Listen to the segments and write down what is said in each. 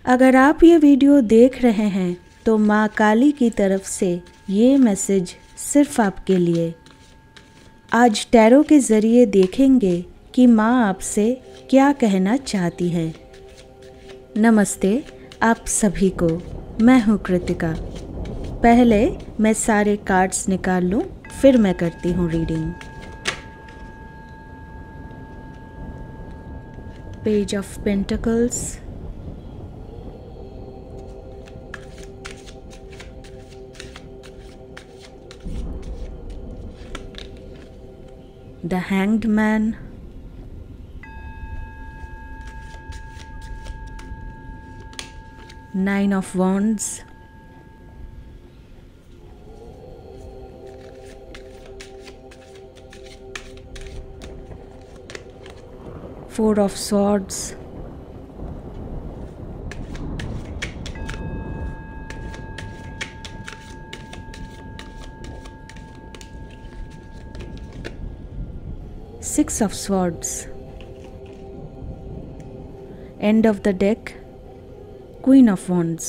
अगर आप ये वीडियो देख रहे हैं तो माँ काली की तरफ से ये मैसेज सिर्फ आपके लिए। आज टैरो के ज़रिए देखेंगे कि माँ आपसे क्या कहना चाहती है। नमस्ते आप सभी को, मैं हूँ कृतिका। पहले मैं सारे कार्ड्स निकाल लूँ, फिर मैं करती हूँ reading. Page of pentacles, The Hanged Man, Nine of Wands, Four of Swords, Six of Swords, end of the deck, Queen of Wands।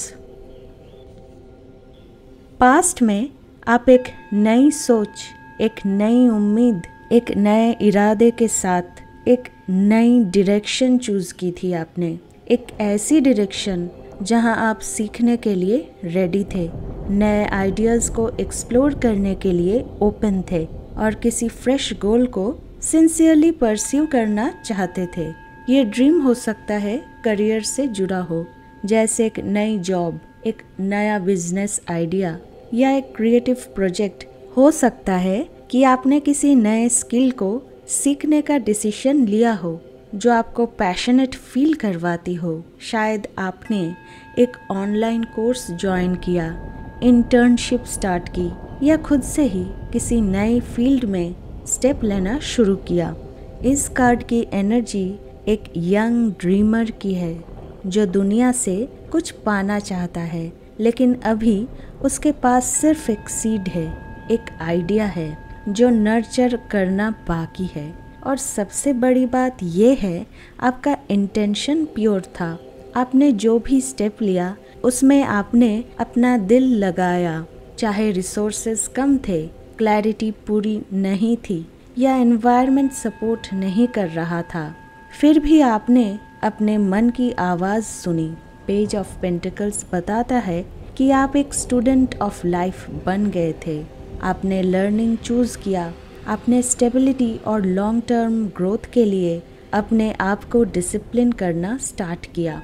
Past में आप एक नई सोच, एक नई उम्मीद, एक नए इरादे के साथ एक नई डायरेक्शन चूज़ की थी आपने। एक ऐसी डायरेक्शन जहां आप सीखने के लिए रेडी थे, नए आइडियाज़ को एक्सप्लोर करने के लिए ओपन थे और किसी फ्रेश गोल को सिंसियरली परस्यू करना चाहते थे। ये ड्रीम हो सकता है करियर से जुड़ा हो, जैसे एक नई जॉब, एक नया बिजनेस आइडिया या एक क्रिएटिव प्रोजेक्ट। हो सकता है कि आपने किसी नए स्किल को सीखने का डिसीजन लिया हो जो आपको पैशनेट फील करवाती हो। शायद आपने एक ऑनलाइन कोर्स ज्वाइन किया, इंटर्नशिप स्टार्ट की या खुद से ही किसी नई फील्ड में स्टेप लेना शुरू किया। इस कार्ड की एनर्जी एक यंग ड्रीमर की है जो दुनिया से कुछ पाना चाहता है, लेकिन अभी उसके पास सिर्फ एक सीड है, एक आइडिया है जो नर्चर करना बाकी है। और सबसे बड़ी बात ये है, आपका इंटेंशन प्योर था। आपने जो भी स्टेप लिया उसमें आपने अपना दिल लगाया, चाहे रिसोर्सेज कम थे, क्लैरिटी पूरी नहीं थी या एनवायरनमेंट सपोर्ट नहीं कर रहा था, फिर भी आपने अपने मन की आवाज़ सुनी। पेज ऑफ पेंटिकल्स बताता है कि आप एक स्टूडेंट ऑफ लाइफ बन गए थे। आपने लर्निंग चूज़ किया, आपने स्टेबिलिटी और लॉन्ग टर्म ग्रोथ के लिए अपने आप को डिसिप्लिन करना स्टार्ट किया।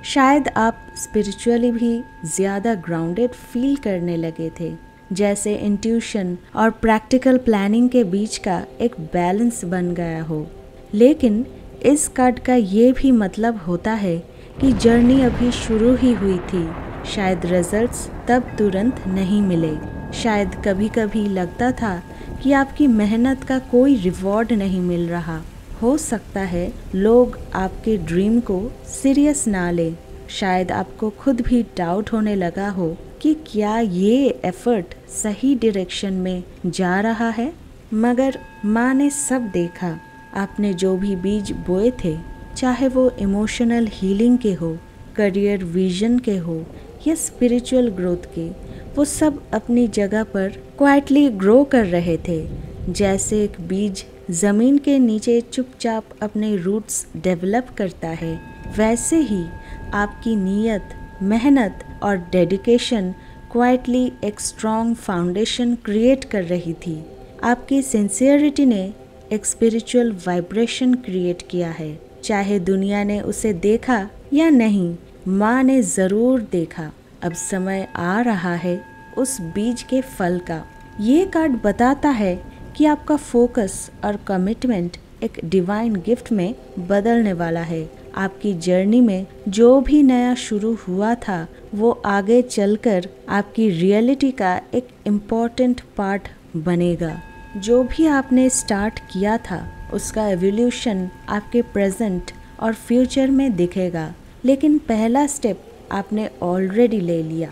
शायद आप स्पिरिचुअली भी ज़्यादा ग्राउंडेड फील करने लगे थे, जैसे इंट्यूशन और प्रैक्टिकल प्लानिंग के बीच का एक बैलेंस बन गया हो। लेकिन इस कार्ड का ये भी मतलब होता है कि जर्नी अभी शुरू ही हुई थी। शायद रिजल्ट्स तब तुरंत नहीं मिले, शायद कभी कभी लगता था कि आपकी मेहनत का कोई रिवॉर्ड नहीं मिल रहा। हो सकता है लोग आपके ड्रीम को सीरियस ना लें, शायद आपको खुद भी डाउट होने लगा हो कि क्या ये एफर्ट सही डायरेक्शन में जा रहा है। मगर माँ ने सब देखा। आपने जो भी बीज बोए थे, चाहे वो इमोशनल हीलिंग के हो, करियर विजन के हो या स्पिरिचुअल ग्रोथ के, वो सब अपनी जगह पर क्वाइटली ग्रो कर रहे थे। जैसे एक बीज ज़मीन के नीचे चुपचाप अपने रूट्स डेवलप करता है, वैसे ही आपकी नीयत, मेहनत और डेडिकेशन क्वाइटली एक स्ट्रॉन्ग फाउंडेशन क्रिएट कर रही थी। आपकी सिंसियरिटी ने एक स्पिरिचुअल वाइब्रेशन क्रिएट किया है। चाहे दुनिया ने उसे देखा या नहीं, माँ ने ज़रूर देखा। अब समय आ रहा है उस बीज के फल का। ये कार्ड बताता है कि आपका फोकस और कमिटमेंट एक डिवाइन गिफ्ट में बदलने वाला है। आपकी जर्नी में जो भी नया शुरू हुआ था, वो आगे चलकर आपकी रियलिटी का एक इम्पॉर्टेंट पार्ट बनेगा। जो भी आपने स्टार्ट किया था, उसका एवोल्यूशन आपके प्रेजेंट और फ्यूचर में दिखेगा। लेकिन पहला स्टेप आपने ऑलरेडी ले लिया।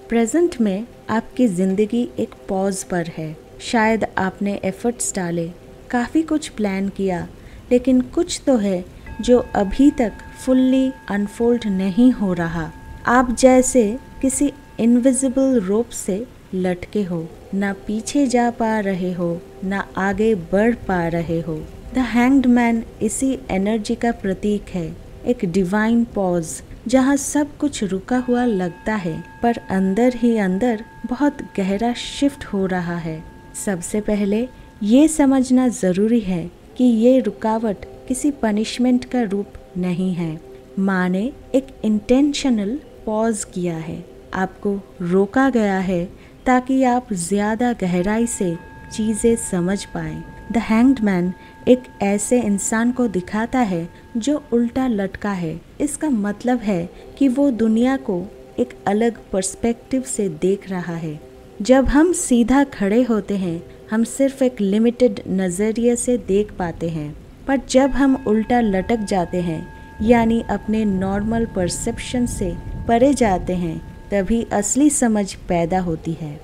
प्रेजेंट में आपकी ज़िंदगी एक पॉज पर है। शायद आपने एफर्ट्स डाले, काफ़ी कुछ प्लान किया, लेकिन कुछ तो है जो अभी तक फुल्ली अनफोल्ड नहीं हो रहा। आप जैसे किसी इनविजिबल रोप से लटके हो, ना पीछे जा पा रहे हो, ना आगे बढ़ पा रहे हो। द हैंग्ड मैन इसी एनर्जी का प्रतीक है, एक डिवाइन पॉज जहाँ सब कुछ रुका हुआ लगता है पर अंदर ही अंदर बहुत गहरा शिफ्ट हो रहा है। सबसे पहले ये समझना जरूरी है कि ये रुकावट किसी पनिशमेंट का रूप नहीं है। माँ ने एक इंटेंशनल पॉज किया है, आपको रोका गया है ताकि आप ज्यादा गहराई से चीजें समझ पाएं। द हैंग्ड मैन एक ऐसे इंसान को दिखाता है जो उल्टा लटका है। इसका मतलब है कि वो दुनिया को एक अलग पर्सपेक्टिव से देख रहा है। जब हम सीधा खड़े होते हैं हम सिर्फ एक लिमिटेड नज़रिए से देख पाते हैं, पर जब हम उल्टा लटक जाते हैं यानी अपने नॉर्मल परसेप्शन से परे जाते हैं, तभी असली समझ पैदा होती है।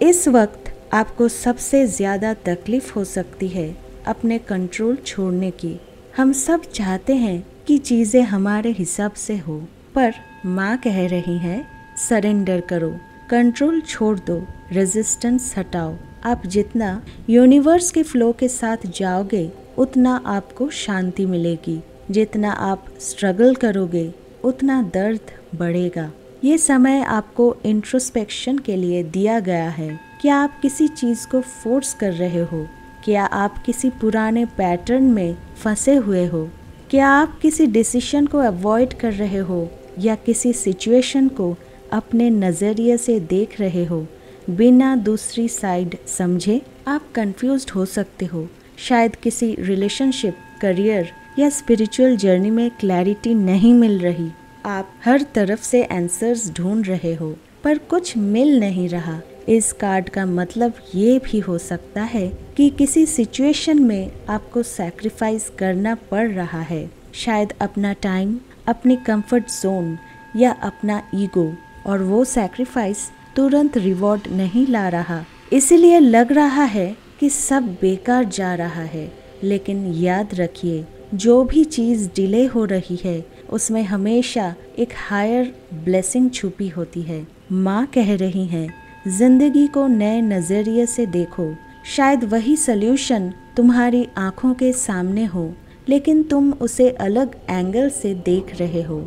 इस वक्त आपको सबसे ज़्यादा तकलीफ हो सकती है अपने कंट्रोल छोड़ने की। हम सब चाहते हैं कि चीज़ें हमारे हिसाब से हो, पर माँ कह रही है सरेंडर करो, कंट्रोल छोड़ दो, रेजिस्टेंस हटाओ। आप जितना यूनिवर्स के फ्लो के साथ जाओगे उतना आपको शांति मिलेगी। जितना आप स्ट्रगल करोगे उतना दर्द बढ़ेगा। ये समय आपको इंट्रोस्पेक्शन के लिए दिया गया है। क्या आप किसी चीज़ को फोर्स कर रहे हो? क्या आप किसी पुराने पैटर्न में फंसे हुए हो? क्या आप किसी डिसीजन को अवॉइड कर रहे हो या किसी सिचुएशन को अपने नज़रिए से देख रहे हो बिना दूसरी साइड समझे? आप कंफ्यूज्ड हो सकते हो। शायद किसी रिलेशनशिप, करियर या स्पिरिचुअल जर्नी में क्लैरिटी नहीं मिल रही। आप हर तरफ से आंसर्स ढूंढ रहे हो पर कुछ मिल नहीं रहा। इस कार्ड का मतलब ये भी हो सकता है कि किसी सिचुएशन में आपको सैक्रिफाइस करना पड़ रहा है। शायद अपना टाइम, अपनी कंफर्ट जोन या अपना ईगो, और वो सैक्रिफाइस तुरंत रिवॉर्ड नहीं ला रहा। इसीलिए लग रहा है कि सब बेकार जा रहा है। लेकिन याद रखिए, जो भी चीज़ डिले हो रही है उसमें हमेशा एक हायर ब्लेसिंग छुपी होती है। माँ कह रही हैं, जिंदगी को नए नज़रिए से देखो। शायद वही सल्यूशन तुम्हारी आंखों के सामने हो, लेकिन तुम उसे अलग एंगल से देख रहे हो।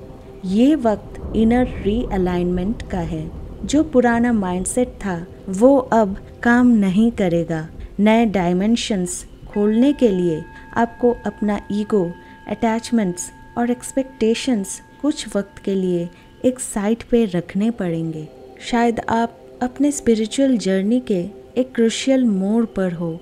ये वक्त इनर रीअलाइनमेंट का है। जो पुराना माइंडसेट था वो अब काम नहीं करेगा। नए डायमेंशंस खोलने के लिए आपको अपना ईगो, अटैचमेंट्स और एक्सपेक्टेशंस कुछ वक्त के लिए एक साइड पे रखने पड़ेंगे। शायद आप अपने स्पिरिचुअल जर्नी के एक क्रूशियल मोड़ पर हो।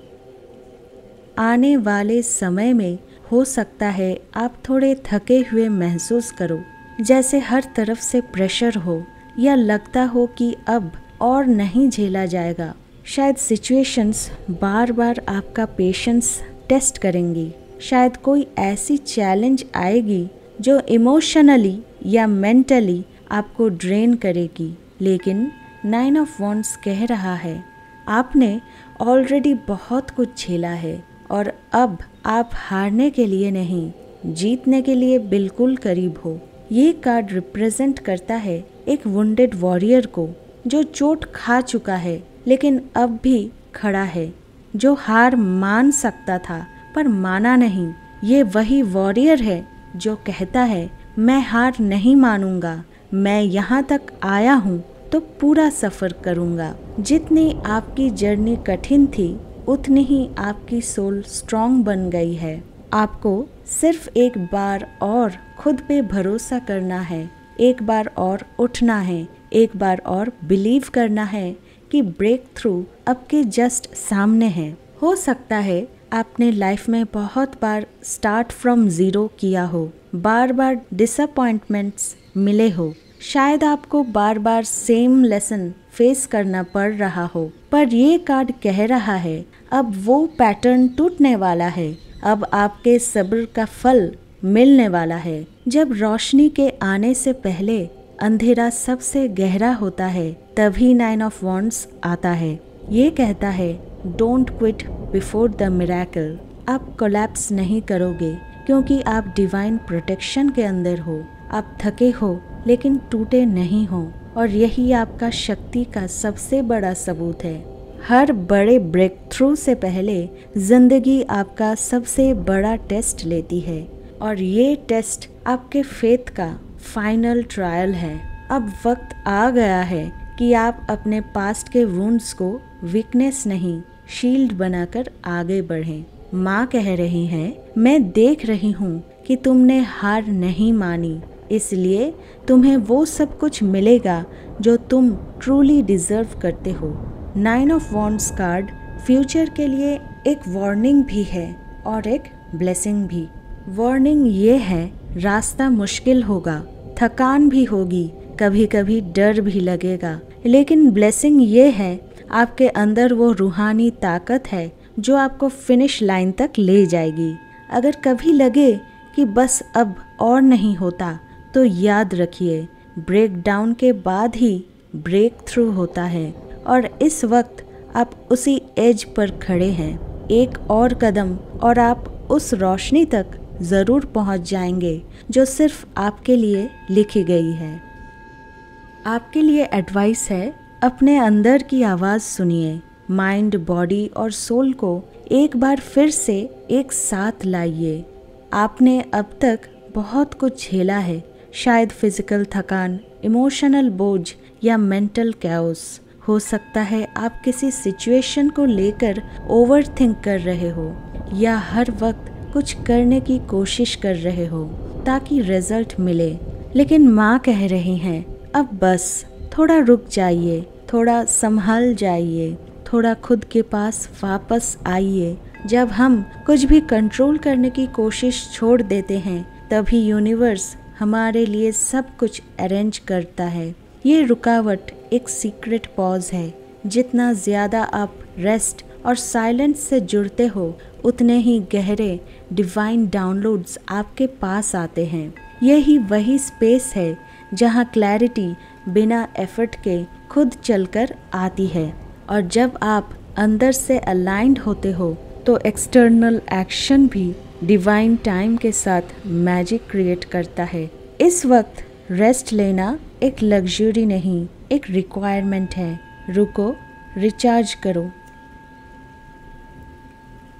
आने वाले समय में हो सकता है आप थोड़े थके हुए महसूस करो, जैसे हर तरफ से प्रेशर हो या लगता हो कि अब और नहीं झेला जाएगा। शायद सिचुएशंस बार बार आपका पेशेंस टेस्ट करेंगी। शायद कोई ऐसी चैलेंज आएगी जो इमोशनली या मेंटली आपको ड्रेन करेगी। लेकिन 9 ऑफ वॉन्ड्स कह रहा है आपने ऑलरेडी बहुत कुछ झेला है और अब आप हारने के लिए नहीं, जीतने के लिए बिल्कुल करीब हो। ये कार्ड रिप्रेजेंट करता है एक वुंडेड वॉरियर को जो चोट खा चुका है लेकिन अब भी खड़ा है, जो हार मान सकता था पर माना नहीं। ये वही वॉरियर है जो कहता है मैं हार नहीं मानूंगा, मैं यहाँ तक आया हूँ तो पूरा सफ़र करूँगा। जितनी आपकी जर्नी कठिन थी उतनी ही आपकी सोल स्ट्रॉन्ग बन गई है। आपको सिर्फ एक बार और खुद पे भरोसा करना है, एक बार और उठना है, एक बार और बिलीव करना है कि ब्रेक थ्रू आपके जस्ट सामने है। हो सकता है आपने लाइफ में बहुत बार स्टार्ट फ्रॉम ज़ीरो किया हो, बार बार डिसअपॉइंटमेंट्स मिले हो, शायद आपको बार बार सेम लेसन फेस करना पड़ रहा हो, पर ये कार्ड कह रहा है अब वो पैटर्न टूटने वाला है। अब आपके सब्र का फल मिलने वाला है। जब रोशनी के आने से पहले अंधेरा सबसे गहरा होता है तभी 9 ऑफ वॉन्ड्स आता है। ये कहता है don't quit before the miracle. आप कोलैप्स नहीं करोगे क्योंकि आप डिवाइन प्रोटेक्शन के अंदर हो। आप थके हो लेकिन टूटे नहीं हो, और यही आपका शक्ति का सबसे बड़ा सबूत है। हर बड़े ब्रेक थ्रू से पहले जिंदगी आपका सबसे बड़ा टेस्ट लेती है, और ये टेस्ट आपके फेथ का फाइनल ट्रायल है। अब वक्त आ गया है कि आप अपने पास्ट के वुंड्स को वीकनेस नहीं, शील्ड बनाकर आगे बढ़ें। माँ कह रही हैं, मैं देख रही हूँ कि तुमने हार नहीं मानी, इसलिए तुम्हें वो सब कुछ मिलेगा जो तुम ट्रूली डिजर्व करते हो। 9 ऑफ वॉन्ड्स कार्ड फ्यूचर के लिए एक वार्निंग भी है और एक ब्लेसिंग भी। वार्निंग ये है, रास्ता मुश्किल होगा, थकान भी होगी, कभी कभी डर भी लगेगा, लेकिन ब्लेसिंग ये है, आपके अंदर वो रूहानी ताकत है जो आपको फिनिश लाइन तक ले जाएगी। अगर कभी लगे कि बस अब और नहीं होता, तो याद रखिए, ब्रेक डाउन के बाद ही ब्रेक थ्रू होता है, और इस वक्त आप उसी एज पर खड़े हैं। एक और कदम और आप उस रोशनी तक ज़रूर पहुंच जाएंगे जो सिर्फ आपके लिए लिखी गई है। आपके लिए एडवाइस है, अपने अंदर की आवाज़ सुनिए। माइंड, बॉडी और सोल को एक बार फिर से एक साथ लाइए। आपने अब तक बहुत कुछ झेला है, शायद फिजिकल थकान, इमोशनल बोझ या मेंटल कैओस। हो सकता है आप किसी सिचुएशन को लेकर ओवरथिंक कर रहे हो, या हर वक्त कुछ करने की कोशिश कर रहे हो ताकि रिजल्ट मिले। लेकिन माँ कह रही हैं, अब बस थोड़ा रुक जाइए, थोड़ा संभल जाइए, थोड़ा खुद के पास वापस आइए। जब हम कुछ भी कंट्रोल करने की कोशिश छोड़ देते हैं, तभी यूनिवर्स हमारे लिए सब कुछ अरेंज करता है। ये रुकावट एक सीक्रेट पॉज है। जितना ज़्यादा आप रेस्ट और साइलेंस से जुड़ते हो, उतने ही गहरे डिवाइन डाउनलोड्स आपके पास आते हैं। यही वही स्पेस है जहाँ क्लैरिटी बिना एफर्ट के खुद चलकर आती है, और जब आप अंदर से अलाइंड होते हो, तो एक्सटर्नल एक्शन भी डिवाइन टाइम के साथ मैजिक क्रिएट करता है। इस वक्त रेस्ट लेना एक लग्जरी नहीं, एक रिक्वायरमेंट है। रुको, रिचार्ज करो।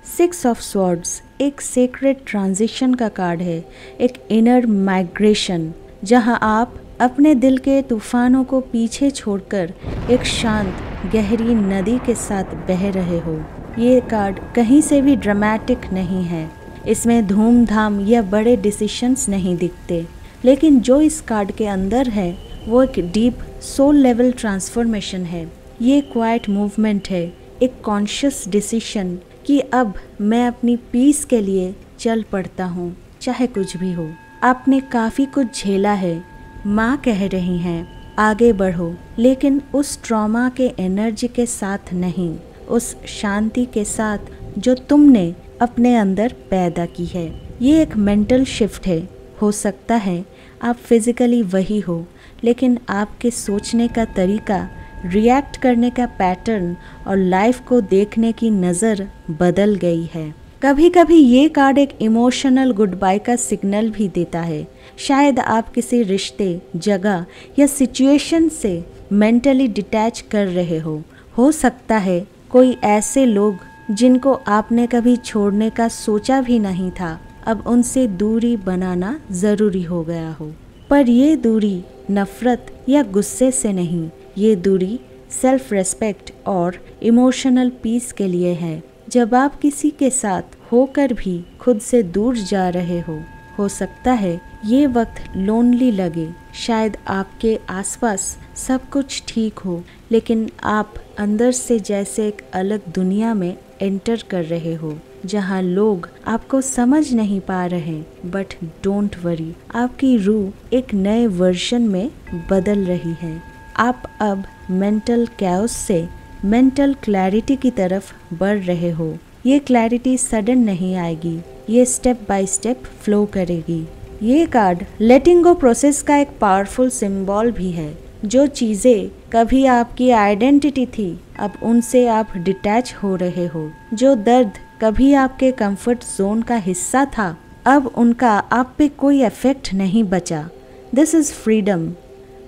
6 ऑफ स्वॉर्ड्स एक सेक्रेट ट्रांजिशन का कार्ड है, एक इनर माइग्रेशन, जहां आप अपने दिल के तूफानों को पीछे छोड़कर एक शांत गहरी नदी के साथ बह रहे हो। ये कार्ड कहीं से भी ड्रामेटिक नहीं है, इसमें धूमधाम या बड़े डिसीशंस नहीं दिखते, लेकिन जो इस कार्ड के अंदर है वो एक डीप सोल लेवल ट्रांसफॉर्मेशन है। ये क्वाइट मूवमेंट है, एक कॉन्शियस डिसीशन कि अब मैं अपनी पीस के लिए चल पड़ता हूँ, चाहे कुछ भी हो। आपने काफ़ी कुछ झेला है, माँ कह रही हैं, आगे बढ़ो, लेकिन उस ट्रॉमा के एनर्जी के साथ नहीं, उस शांति के साथ जो तुमने अपने अंदर पैदा की है। ये एक मेंटल शिफ्ट है। हो सकता है आप फिजिकली वही हो, लेकिन आपके सोचने का तरीका, रिएक्ट करने का पैटर्न और लाइफ को देखने की नज़र बदल गई है। कभी कभी ये कार्ड एक इमोशनल गुड बाय का सिग्नल भी देता है। शायद आप किसी रिश्ते, जगह या सिचुएशन से मेंटली डिटैच कर रहे हो सकता है कोई ऐसे लोग जिनको आपने कभी छोड़ने का सोचा भी नहीं था, अब उनसे दूरी बनाना ज़रूरी हो गया हो। पर ये दूरी नफ़रत या गुस्से से नहीं, ये दूरी सेल्फ रेस्पेक्ट और इमोशनल पीस के लिए है। जब आप किसी के साथ होकर भी खुद से दूर जा रहे हो सकता है ये वक्त लोनली लगे। शायद आपके आसपास सब कुछ ठीक हो, लेकिन आप अंदर से जैसे एक अलग दुनिया में एंटर कर रहे हो, जहाँ लोग आपको समझ नहीं पा रहे। बट डोंट वरी, आपकी रूह एक नए वर्जन में बदल रही है। आप अब मेंटल कैओस से मेंटल क्लैरिटी की तरफ बढ़ रहे हो। ये क्लैरिटी सडन नहीं आएगी, ये स्टेप बाय स्टेप फ्लो करेगी। ये कार्ड लेटिंग गो प्रोसेस का एक पावरफुल सिंबल भी है। जो चीज़ें कभी आपकी आइडेंटिटी थी, अब उनसे आप डिटैच हो रहे हो। जो दर्द कभी आपके कंफर्ट जोन का हिस्सा था, अब उनका आप पे कोई इफेक्ट नहीं बचा। This is freedom.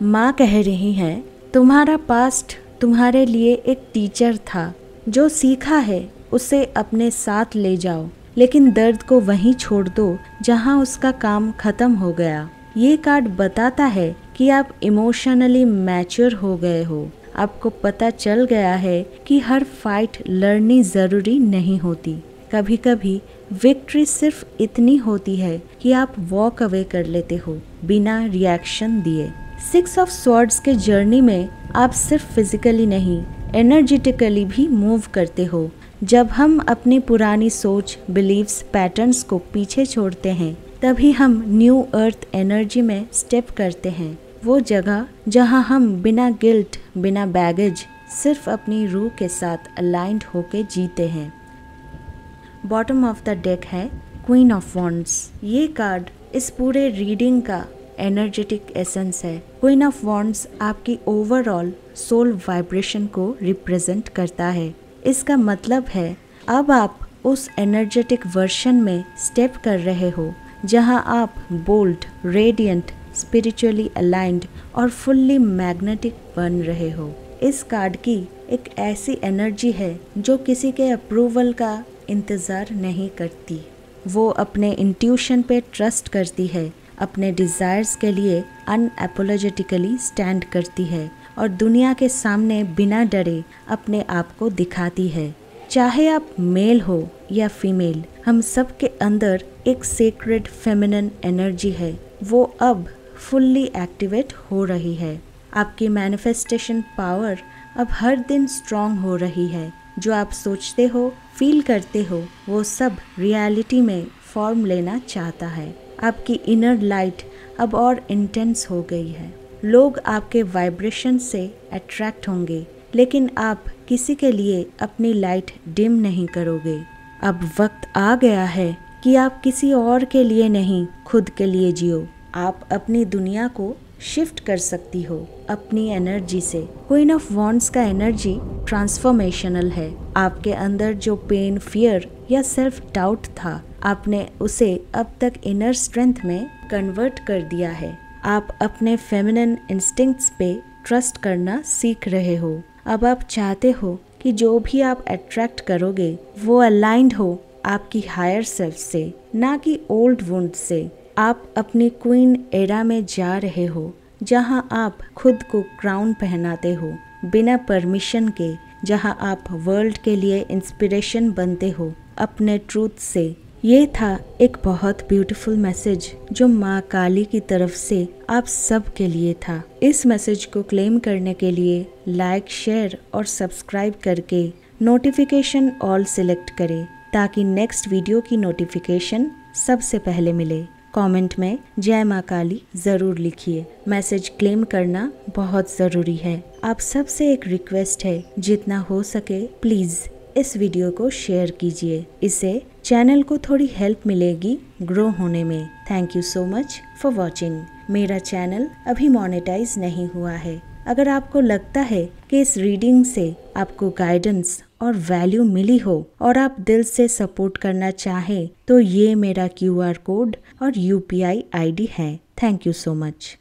माँ कह रही हैं, तुम्हारा पास्ट तुम्हारे लिए एक टीचर था। जो सीखा है उसे अपने साथ ले जाओ, लेकिन दर्द को वहीं छोड़ दो जहाँ उसका काम खत्म हो गया। ये कार्ड बताता है कि आप इमोशनली मैच्योर हो गए हो। आपको पता चल गया है कि हर फाइट लड़नी ज़रूरी नहीं होती। कभी कभी विक्ट्री सिर्फ इतनी होती है कि आप वॉक अवे कर लेते हो बिना रिएक्शन दिए। 6 ऑफ स्वॉर्ड्स के जर्नी में आप सिर्फ फिजिकली नहीं, एनर्जेटिकली भी मूव करते हो। जब हम अपनी पुरानी सोच, बिलीव्स, पैटर्न्स को पीछे छोड़ते हैं, तभी हम न्यू अर्थ एनर्जी में स्टेप करते हैं। वो जगह जहां हम बिना गिल्ट, बिना बैगेज, सिर्फ अपनी रूह के साथ अलाइंड होके जीते हैं। बॉटम ऑफ द डेक है क्वीन ऑफ वॉन्ड्स। ये कार्ड इस पूरे रीडिंग का एनर्जेटिक एसेंस है। क्वीन ऑफ वॉन्ड्स आपकी ओवरऑल सोल वाइब्रेशन को रिप्रेजेंट करता है। इसका मतलब है अब आप उस एनर्जेटिक वर्जन में स्टेप कर रहे हो जहां आप बोल्ड, रेडियंट, स्पिरिचुअली अलाइंड और फुल्ली मैग्नेटिक बन रहे हो। इस कार्ड की एक ऐसी एनर्जी है जो किसी के अप्रूवल का इंतज़ार नहीं करती। वो अपने इंट्यूशन पे ट्रस्ट करती है, अपने डिज़ायर्स के लिए अनअपोलोजेटिकली स्टैंड करती है और दुनिया के सामने बिना डरे अपने आप को दिखाती है। चाहे आप मेल हो या फीमेल, हम सब के अंदर एक सेक्रेड फेमिनिन एनर्जी है। वो अब फुल्ली एक्टिवेट हो रही है। आपकी मैनिफेस्टेशन पावर अब हर दिन स्ट्रॉन्ग हो रही है। जो आप सोचते हो, फील करते हो, वो सब रियलिटी में फॉर्म लेना चाहता है। आपकी इनर लाइट अब और इंटेंस हो गई है। लोग आपके वाइब्रेशन से अट्रैक्ट होंगे, लेकिन आप किसी के लिए अपनी लाइट डिम नहीं करोगे। अब वक्त आ गया है कि आप किसी और के लिए नहीं, खुद के लिए जियो। आप अपनी दुनिया को शिफ्ट कर सकती हो अपनी एनर्जी से। क्वीन ऑफ वॉन्ड्स का एनर्जी ट्रांसफॉर्मेशनल है। आपके अंदर जो पेन, फियर या सेल्फ डाउट था, आपने उसे अब तक इनर स्ट्रेंथ में कन्वर्ट कर दिया है। आप अपने फेमिनिन इंस्टिंक्ट्स पे ट्रस्ट करना सीख रहे हो। अब आप चाहते हो कि जो भी आप अट्रैक्ट करोगे वो अलाइंड हो आपकी हायर सेल्फ से, ना कि ओल्ड वुंड से। आप अपनी क्वीन एरा में जा रहे हो, जहां आप खुद को क्राउन पहनाते हो बिना परमिशन के, जहां आप वर्ल्ड के लिए इंस्पिरेशन बनते हो अपने ट्रूथ से। ये था एक बहुत ब्यूटीफुल मैसेज जो माँ काली की तरफ से आप सब के लिए था। इस मैसेज को क्लेम करने के लिए लाइक, शेयर और सब्सक्राइब करके नोटिफिकेशन ऑल सिलेक्ट करें, ताकि नेक्स्ट वीडियो की नोटिफिकेशन सबसे पहले मिले। कमेंट में जय माँ काली ज़रूर लिखिए। मैसेज क्लेम करना बहुत ज़रूरी है। आप सबसे एक रिक्वेस्ट है, जितना हो सके प्लीज़ इस वीडियो को शेयर कीजिए। इससे चैनल को थोड़ी हेल्प मिलेगी ग्रो होने में। Thank you so much for watching. मेरा चैनल अभी मोनेटाइज नहीं हुआ है। अगर आपको लगता है कि इस रीडिंग से आपको गाइडेंस और वैल्यू मिली हो और आप दिल से सपोर्ट करना चाहें, तो ये मेरा QR कोड और UPI ID है। Thank you so much.